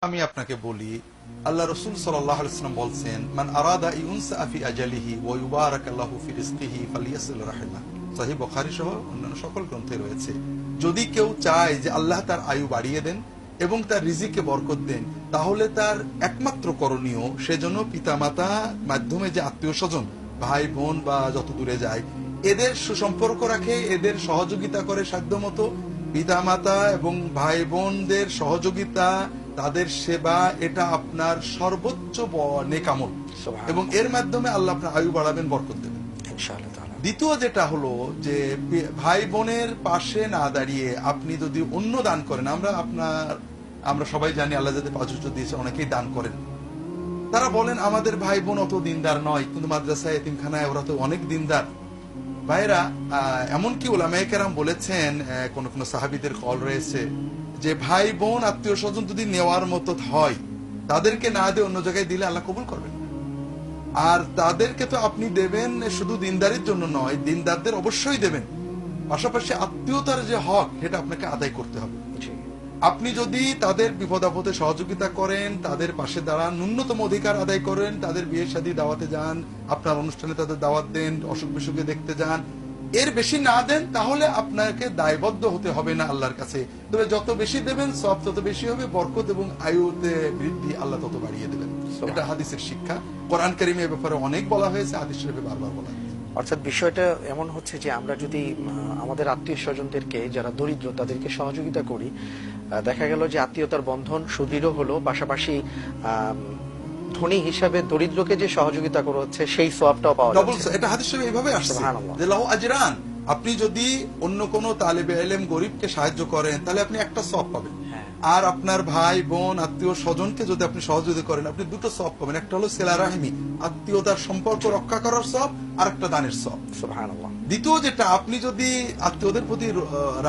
আমি আপনাকে বলি, আল্লাহ রাসূল সাল্লাল্লাহু আলাইহি ওয়াসাল্লাম বলছেন, মান আরাদা ইউনসা ফি আজালিহি ওয়া ইউবারাকাল্লাহু ফি রিজকিহি ফালিয়াসিল রাহিমা। সহিহ বুখারী সহ অন্যান্য সকল গ্রন্থে রয়েছে। যদি কেউ চায় যে আল্লাহ তার আয়ু বাড়িয়ে দেন এবং তার রিজিকে বরকত দেন, তাহলে তার একমাত্র করণীয় সেজন্য পিতামাতা মাধ্যমে যে আত্মীয় স্বজন, ভাই বোন বা যত দূরে যায়, এদের সুসম্পর্ক রাখে, এদের সহযোগিতা করে সাধ্যমতো। পিতামাতা এবং ভাই বোনদের সহযোগিতা, তাদের সেবা, এটা আপনার সর্বোচ্চ নেকামল এবং এর মাধ্যমে আল্লাহ আপনার আয়ু বাড়াবেন, বরকত দেবেন ইনশাআল্লাহ। দ্বিতীয় যেটা হলো যে ভাই বোনের পাশে না দাঁড়িয়ে আপনি যদি অন্য দান করেন, আমরা সবাই জানি আল্লাহ যাদের প্রাচুর্য দিয়েছে অনেকেই দান করেন। তারা বলেন আমাদের ভাই বোন অত দিনদার নয়, কিন্তু মাদ্রাসায় এতিমখানায় ওরা তো অনেক দিনদার। ভাইরা, এমনকি উলামায়ে কেরাম বলেছেন, কোন কোন সাহাবীদের কল রয়েছে যে ভাই বোন আত্মীয় স্বজন যদি নেওয়ার মতো হয়, তাদেরকে না দিয়ে অন্য জায়গায় দিলে আল্লাহ কবুল করবেন। আর তাদেরকে তো আপনি দেবেন শুধু দিনদারির জন্য নয়, দিনদারদের অবশ্যই দেবেন, পাশাপাশি আত্মীয়তার যে হক সেটা আপনাকে আদায় করতে হবে। আপনি যদি তাদের বিপদ আপদে সহযোগিতা করেন, তাদের পাশে দাঁড়ান, ন্যূনতম অধিকার আদায় করেন, তাদের বিয়ে শাদী দাওয়াতে যান, আপনার অনুষ্ঠানে তাদের দাওয়াত দেন, অসুখ বিসুখে দেখতে যান, এর বেশি না দেন, তাহলে আপনাকে দায়বদ্ধ হতে হবে না আল্লাহর কাছে। তবে যত বেশি দেবেন সব তত বেশি হবে, বরকত এবং আয়ুতে বৃদ্ধি আল্লাহ তত বাড়িয়ে দেবেন। এটা হাদিসের শিক্ষা। কোরআন কারীমে এ ব্যাপারে অনেক বলা হয়েছে, হাদিস শরীফে বারবার বলা হয়েছে। অর্থাৎ বিষয়টা এমন হচ্ছে যে আমরা যদি আমাদের আত্মীয় স্বজনদেরকে যারা দরিদ্র তাদেরকে সহযোগিতা করি, দেখা গেল যে আত্মীয়তার বন্ধন সুদৃঢ় হলো, পাশাপাশি ধনী হিসাবে দরিদ্রকে যে সহযোগিতা করা হচ্ছে সেই সওয়াবটাও পাওয়া যাচ্ছে। এটা হাদিস শরীফে এইভাবে আসছে যে লাহু আজরান। আপনি যদি অন্য কোন তালেবে ইলম গরিবকে সাহায্য করেন, তাহলে আপনি একটা সওয়াব পাবেন। আর আপনার ভাই বোন আত্মীয় স্বজনকে যদি আপনি সহযোগিতা করেন, আপনি দুটো সওয়াব পাবেন। একটা হলো সিলা রাহিমি, আত্মীয়তার সম্পর্ক রক্ষা করার সওয়াব, আর একটা দানের সওয়াব। সুবহানাল্লাহ। দ্বিতীয় যেটা, আপনি যদি আত্মীয়দের প্রতি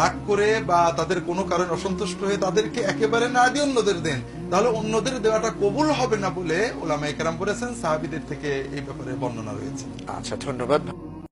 রাগ করে বা তাদের কোনো কারণে অসন্তুষ্ট হয়ে তাদেরকে একেবারে না দিয়ে অন্যদের দেন, তাহলে অন্যদের দেওয়াটা কবুল হবে না বলে উলামায়ে কেরাম বলেছেন। সাহাবীদের থেকে এই ব্যাপারে বর্ণনা রয়েছে। আচ্ছা, ধন্যবাদ।